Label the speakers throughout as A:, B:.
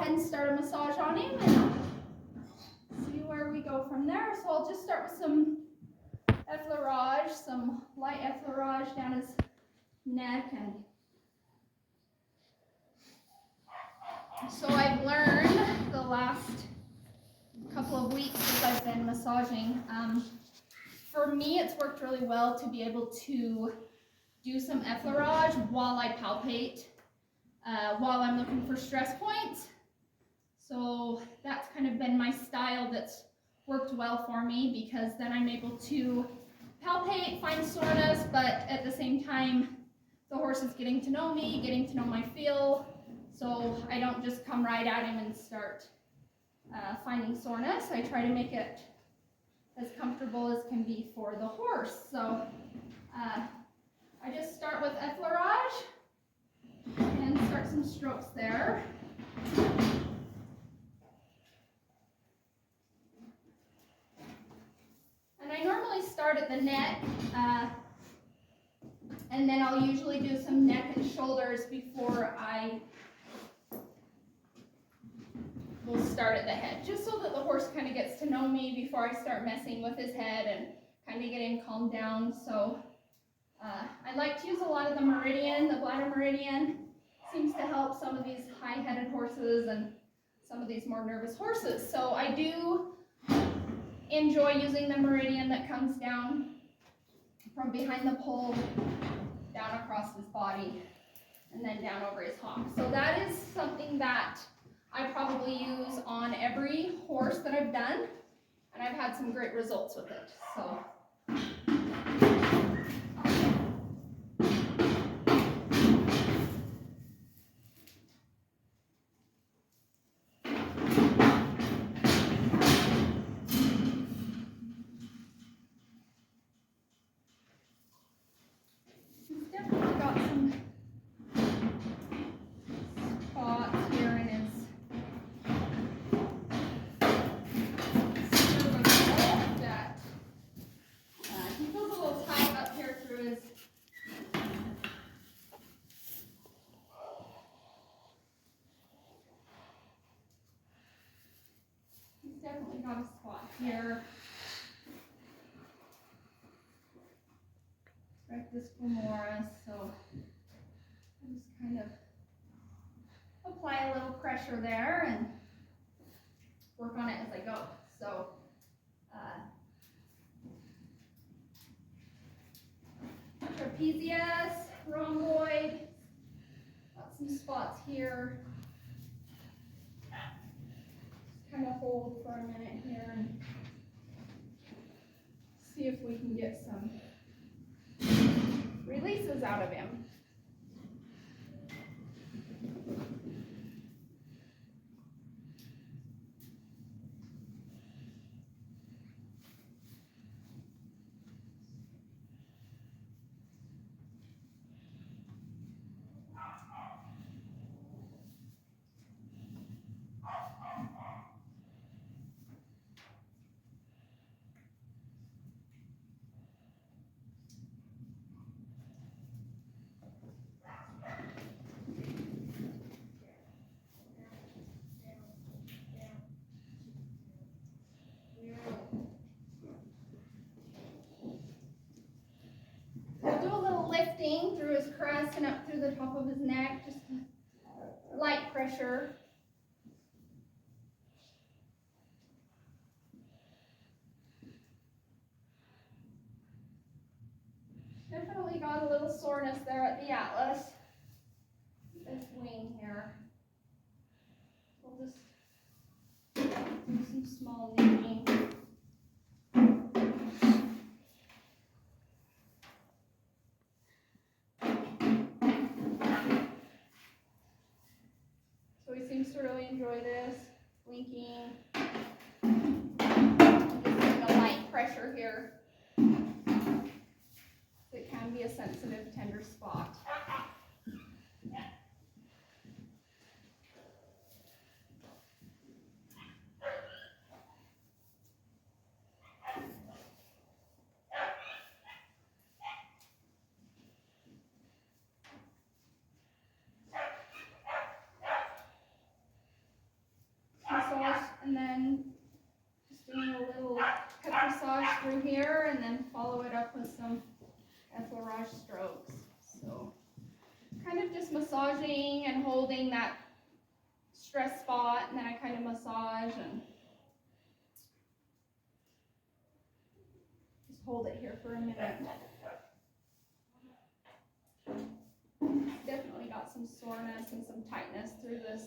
A: ahead and start a massage on him and see where we go from there. So I'll just start with some effleurage, some light effleurage down his neck. And so I've learned the last couple of weeks as I've been massaging, for me it's worked really well to be able to do some effleurage while I palpate, while I'm looking for stress points. So that's kind of been my style that's worked well for me, because then I'm able to palpate, find soreness, but at the same time the horse is getting to know me, getting to know my feel, so I don't just come right at him and start finding soreness. I try to make it as comfortable as can be for the horse. So I just start with effleurage and start some strokes there. And I normally start at the neck, and then I'll usually do some neck and shoulders before I will start at the head, just so that the horse kind of gets to know me before I start messing with his head and kind of get him calmed down. So I like to use a lot of the meridian. The bladder meridian seems to help some of these high-headed horses and some of these more nervous horses. So I do enjoy using the meridian that comes down from behind the pole, down across his body, and then down over his hock. So that is something that I probably use on every horse that I've done, and I've had some great results with it. So he's definitely got some spots here in his cervical that he feels a little tight up here through his definitely got a spot here. Rectus femoris, so I just kind of apply a little pressure there and work on it as I go. So trapezius, rhomboid, got some spots here. Just kind of hold for a minute here and see if we can get some releases out of him. We'll do a little lifting through his crest and up through the top of his neck, just light pressure. Definitely got a little soreness there at the atlas, this wing here. We'll just do some small kneading. So he seems to really enjoy this, blinking. Just doing a light pressure here. It can be a sensitive, tender spot. massage through here and then follow it up with some effleurage strokes. So kind of just massaging and holding that stress spot, and then I kind of massage and just hold it here for a minute. Definitely got some soreness and some tightness through this.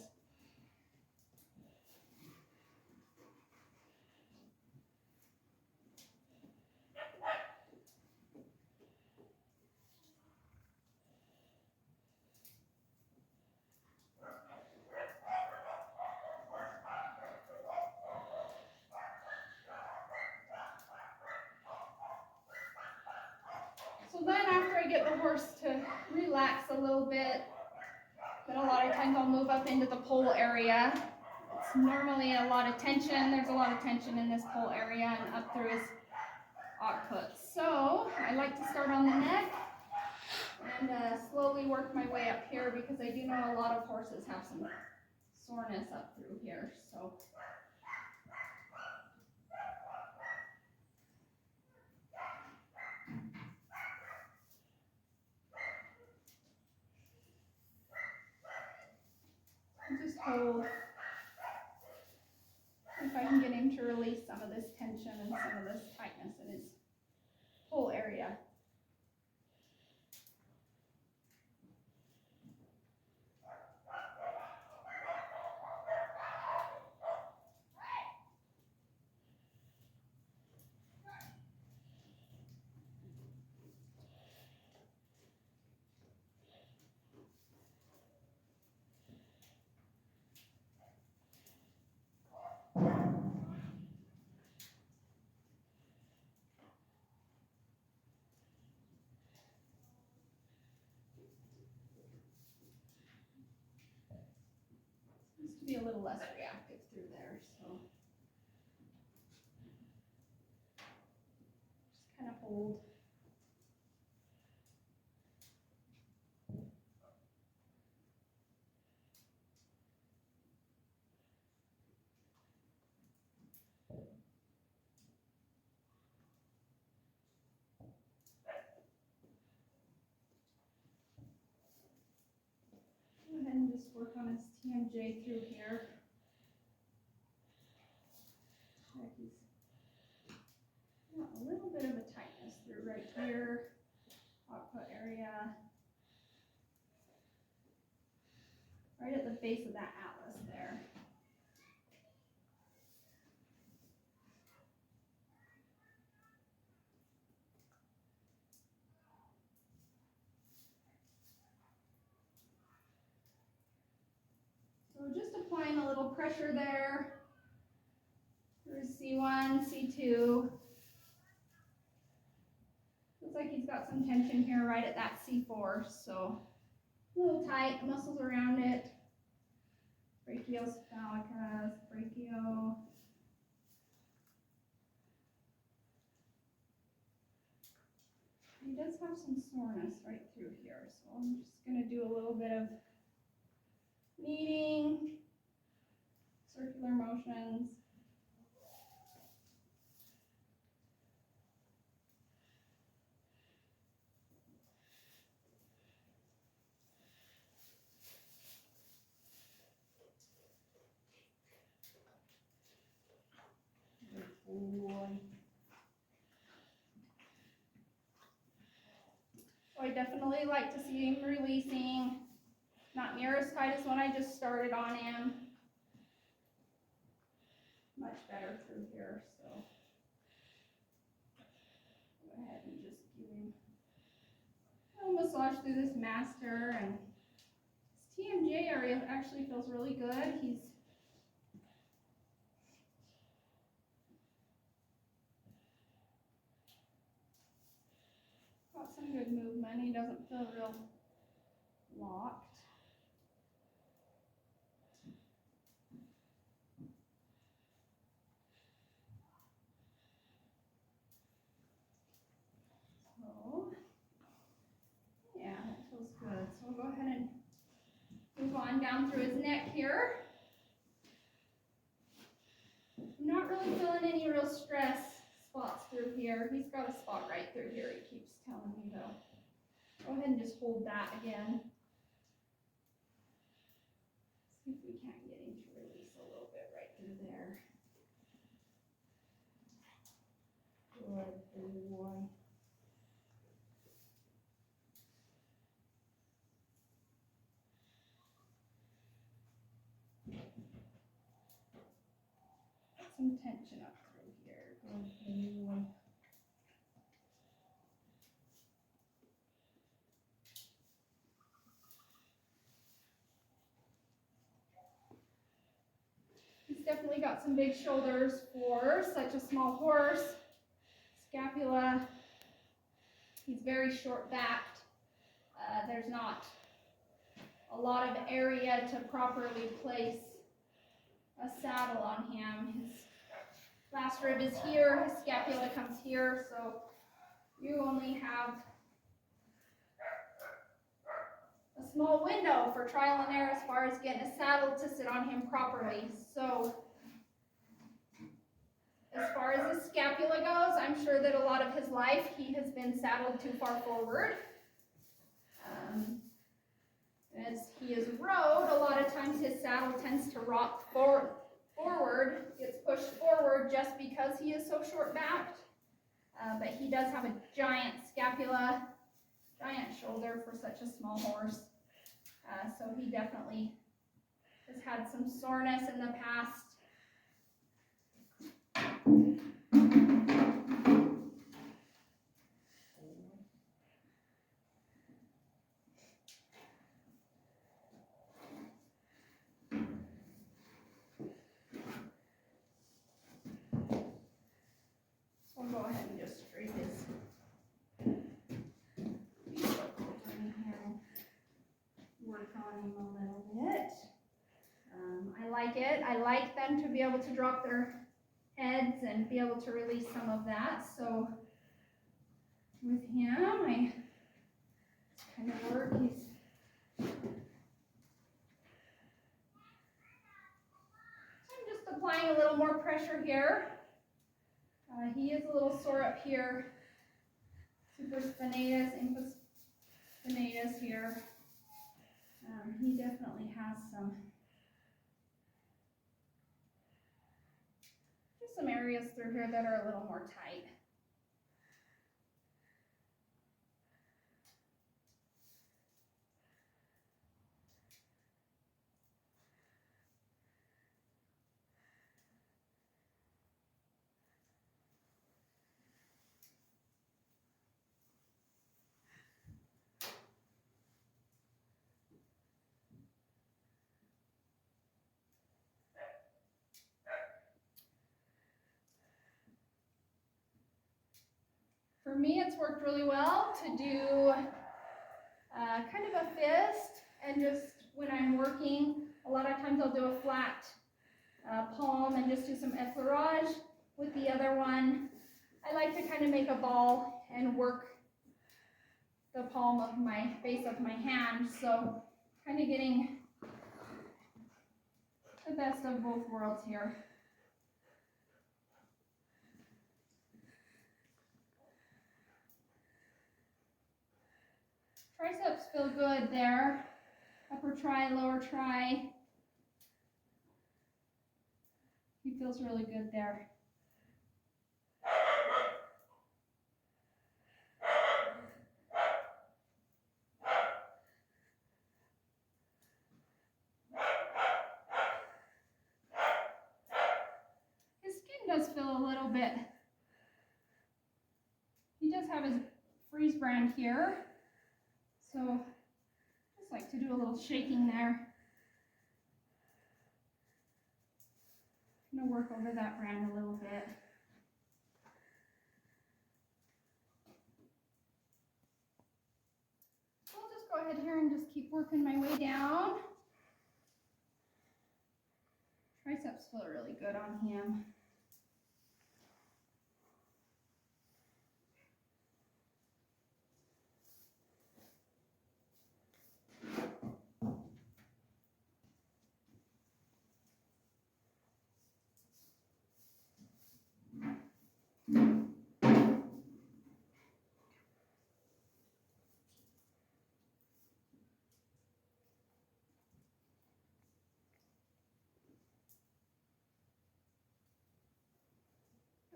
A: So then after I get the horse to relax a little bit, then a lot of times I'll move up into the pole area. It's normally a lot of tension. There's a lot of tension in this pole area and up through his occiput. So I like to start on the neck and slowly work my way up here, because I do know a lot of horses have some soreness up through here. So just hold. If I can get him to release some of this tension and some of this tightness in his whole area. Needs to be a little less reactive through there, so just kind of hold. Go ahead and just work on his TMJ through here. He's got a little bit of a tightness through right here, occiput area, right at the base of that atlas there. So just applying a little pressure there through C1, C2. Looks like he's got some tension here right at that C4, so a little tight, muscles around it. Brachiocephalicus, brachio. He does have some soreness right through here, so I'm just going to do a little bit of kneading, circular motions. So I definitely like to see him releasing, not near as tight as when I just started on him. Much better through here, so go ahead and just give him a little massage through this master, and his TMJ area actually feels really good. He's got some good movement. He doesn't feel real locked. So, yeah, that feels good. So we'll go ahead and move on down through his neck here. I'm not really feeling any real stress spots through here. He's got a spot right through here, he keeps telling me though. Go ahead and just hold that again. See if we can't get him to release a little bit right through there. Good boy. Some tension up through here. Good boy. He's definitely got some big shoulders for such a small horse. Scapula. He's very short backed. There's not a lot of area to properly place a saddle on him. His last rib is here, his scapula comes here, so you only have a small window for trial and error as far as getting a saddle to sit on him properly. So as far as his scapula goes, I'm sure that a lot of his life he has been saddled too far forward. As he is rode, a lot of times his saddle tends to rock forward, gets pushed forward just because he is so short backed. But he does have a giant scapula, giant shoulder for such a small horse. So he definitely has had some soreness in the past. So I'll go ahead and just straight his feet up over in here and work on him a little bit. I like it. I like them to be able to drop their heads and be able to release some of that. So with him, I kind of work. So I'm just applying a little more pressure here. He is a little sore up here. Supraspinatus, infraspinatus here. He definitely has some areas through here that are a little more tight. For me, it's worked really well to do kind of a fist, and just when I'm working, a lot of times I'll do a flat palm and just do some effleurage. With the other one, I like to kind of make a ball and work the palm of my base of my hand, so kind of getting the best of both worlds here. Triceps feel good there. Upper tri, lower tri. He feels really good there. His skin does feel a little bit. He does have his freeze brand here. So just like to do a little shaking there. I'm going to work over that brand a little bit. So I'll just go ahead here and just keep working my way down. Triceps feel really good on him.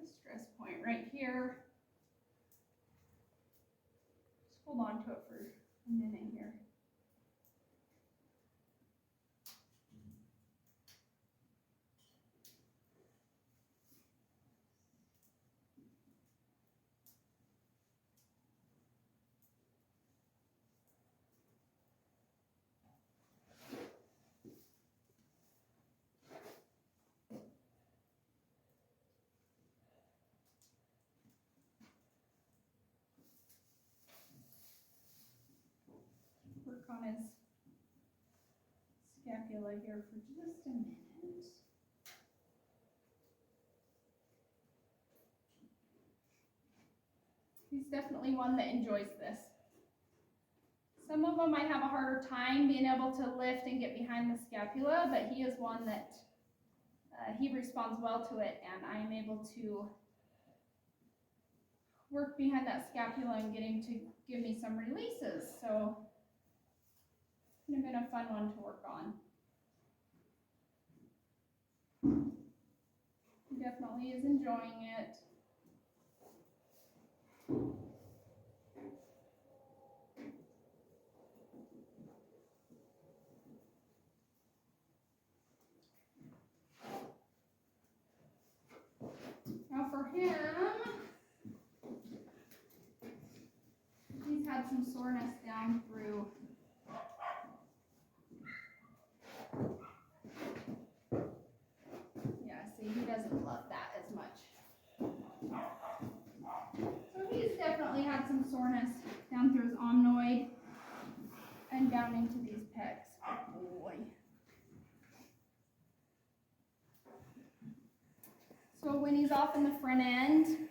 A: the stress point right here. Just hold on to it for a minute here. Work on his scapula here for just a minute. He's definitely one that enjoys this. Some of them might have a harder time being able to lift and get behind the scapula, but he is one that he responds well to it, and I am able to work behind that scapula and get him to give me some releases. So it's been a fun one to work on. He definitely is enjoying it. Now for him, he's had some soreness down through he doesn't love that as much. So he's definitely had some soreness down through his omnoid and down into these pecs. Oh boy. So when he's off in the front end,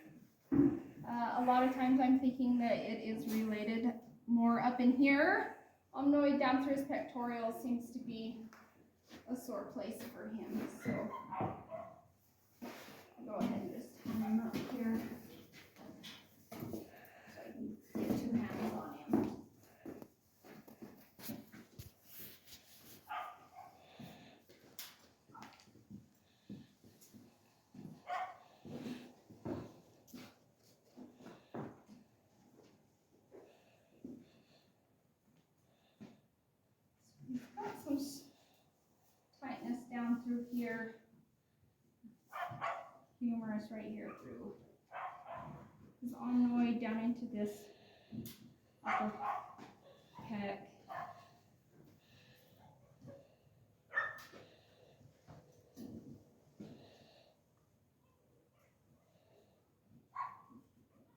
A: a lot of times I'm thinking that it is related more up in here. Omnoid down through his pectoral seems to be a sore place for him. So I'll go ahead and just tie him up here so I can get 2 hands on him. He's got some tightness down through here. Humerus right here through his omnoid down into this upper pec.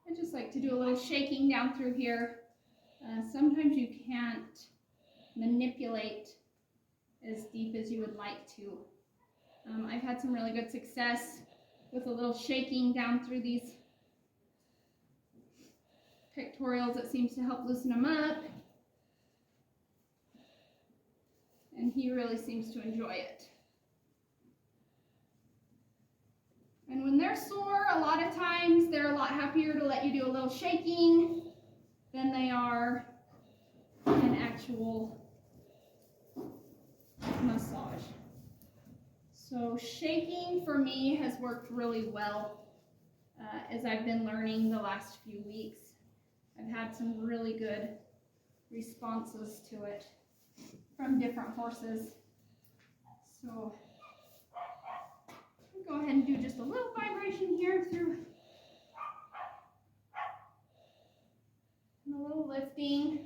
A: I just like to do a little shaking down through here. Sometimes you can't manipulate as deep as you would like to. I've had some really good success with a little shaking down through these pectorals. It seems to help loosen them up. And he really seems to enjoy it. And when they're sore, a lot of times they're a lot happier to let you do a little shaking than they are an actual massage. So shaking for me has worked really well as I've been learning the last few weeks. I've had some really good responses to it from different horses. So I'll go ahead and do just a little vibration here through and a little lifting.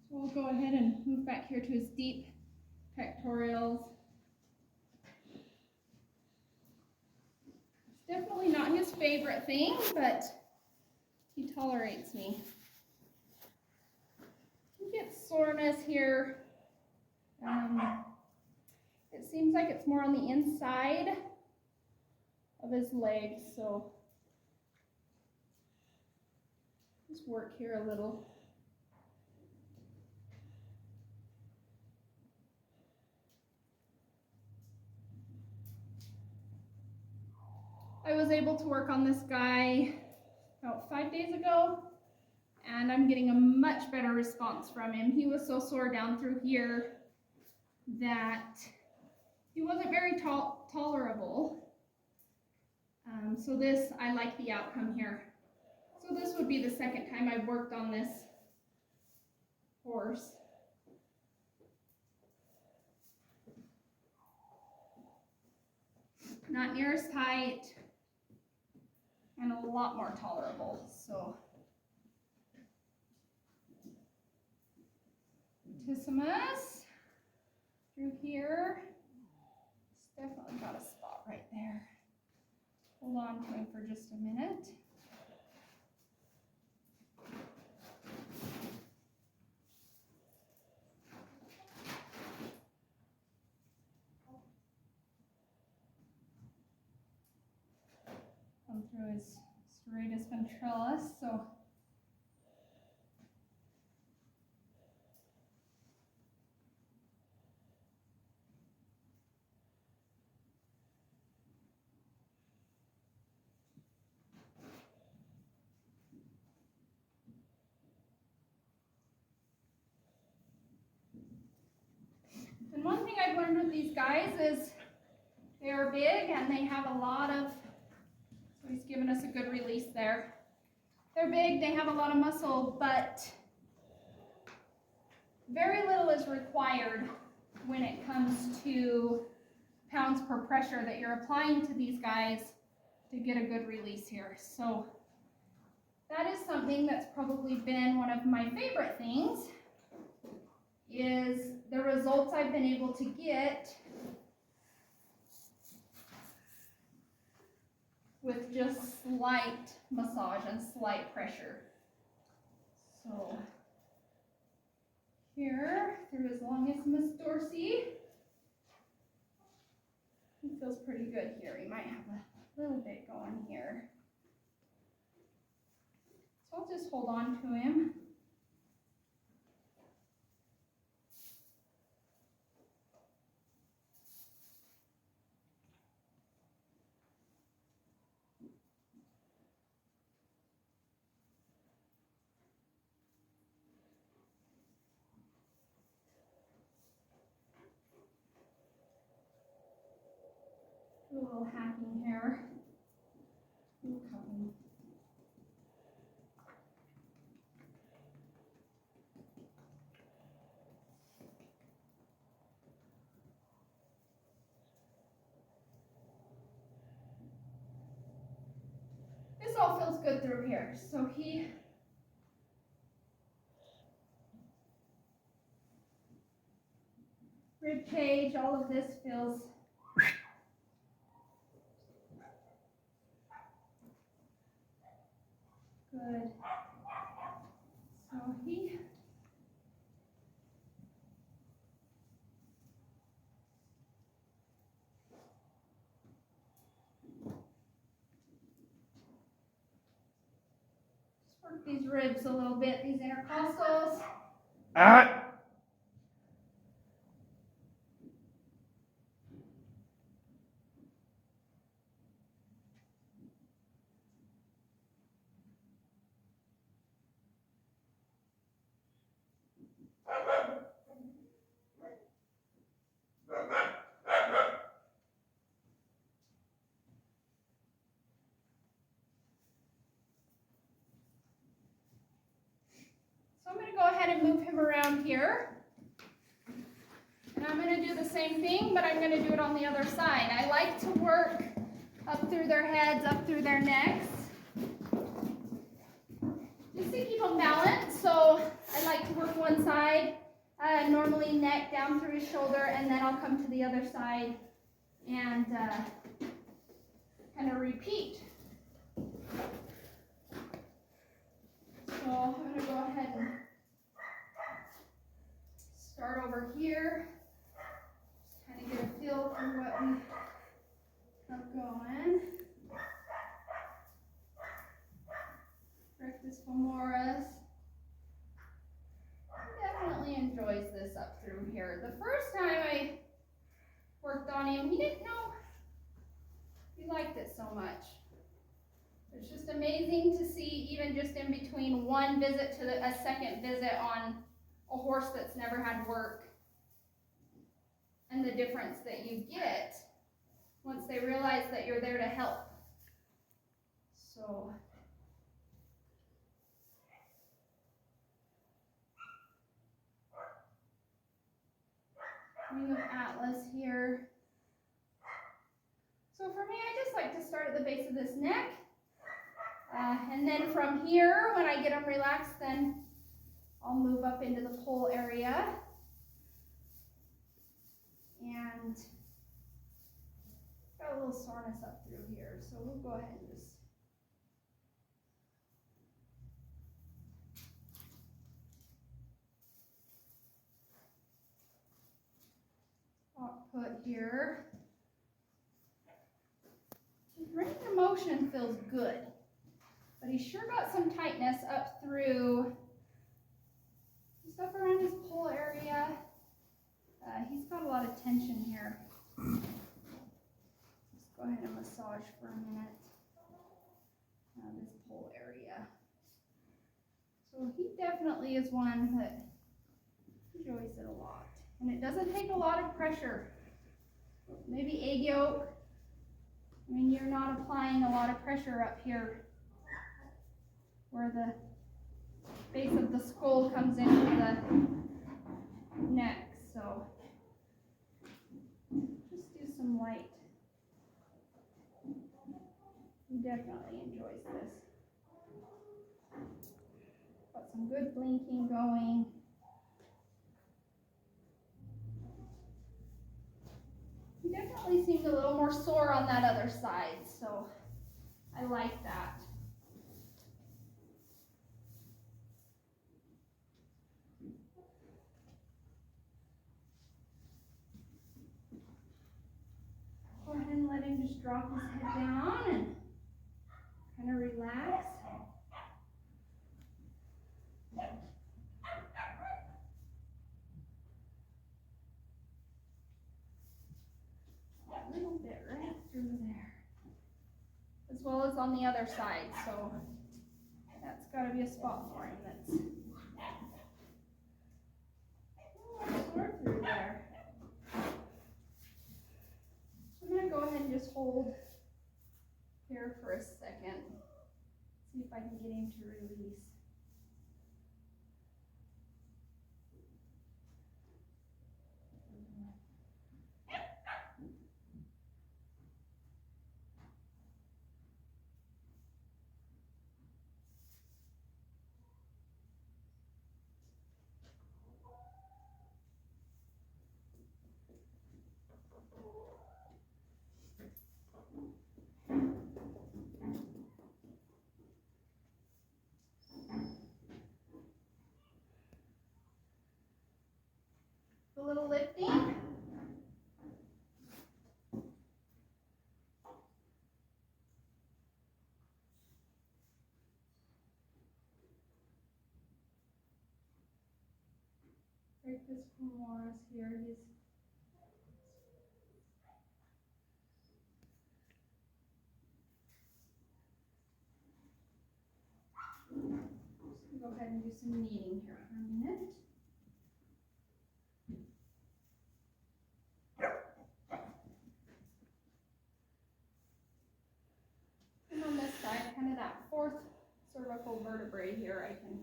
A: So we'll go ahead and move back here to his deep pectorals. It's definitely not his favorite thing, but he tolerates me. He gets soreness here. It seems like it's more on the inside of his legs, so just work here a little. I was able to work on this guy about 5 days ago, and I'm getting a much better response from him. He was so sore down through here that he wasn't very tolerable. So this, I like the outcome here. So this would be the second time I've worked on this horse. Not near as tight, and a lot more tolerable. So Tissimus through here. It's definitely got a spot right there. Hold on to him for just a minute. Come through his serratus ventrilis, so and one thing I've learned with these guys is they are big and they have a lot of, so he's given us a good release there. They're big, they have a lot of muscle, but very little is required when it comes to pounds per pressure that you're applying to these guys to get a good release here. So that is something that's probably been one of my favorite things, is the results I've been able to get with just slight massage and slight pressure. So here, through his longissimus dorsi, he feels pretty good here. He might have a little bit going here. So I'll just hold on to him. A little hacking here. Ooh, cupping. This all feels good through here. So rib cage, all of this feels good. So just work these ribs a little bit, these intercostals. So I'm going to go ahead and move him around here. And I'm going to do the same thing, but I'm going to do it on the other side. I like to work up through their heads, up through their necks, just to keep them balanced. So I like to work one side, normally neck down through his shoulder, and then I'll come to the other side and kind of repeat. So I'm going to go ahead and start over here. Just kind of get a feel for what we have going. Rectus femoris. He definitely enjoys this up through here. The first time I worked on him, he didn't know he liked it so much. It's just amazing to see, even just in between one visit to a second visit on a horse that's never had work, and the difference that you get once they realize that you're there to help. So Ring of Atlas here. So for me, I just like to start at the base of this neck. And then from here, when I get them relaxed, then I'll move up into the pole area. And got a little soreness up through here, so we'll go ahead and just put here. His range of motion feels good, but he's sure got some tightness up through, just up around his pole area. He's got a lot of tension here. Let's go ahead and massage for a minute. This pole area. So he definitely is one that enjoys it a lot. And it doesn't take a lot of pressure. Maybe egg yolk. I mean, you're not applying a lot of pressure up here where the base of the skull comes into the neck. So just do some light. He definitely enjoys this. Got some good blinking going. He definitely seemed a little more sore on that other side, so I like that. Go ahead and let him just drop his head down and kind of relax. A little bit right through there. As well as on the other side, so that's got to be a spot for him that's sore through there. So I'm going to go ahead and just hold here for a second. See if I can get him to release. A little lifting. Rictus femoris here. Just go ahead and do some kneading here for a minute. And on this side, kind of that fourth cervical vertebrae here, I can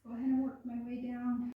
A: go ahead and work my way down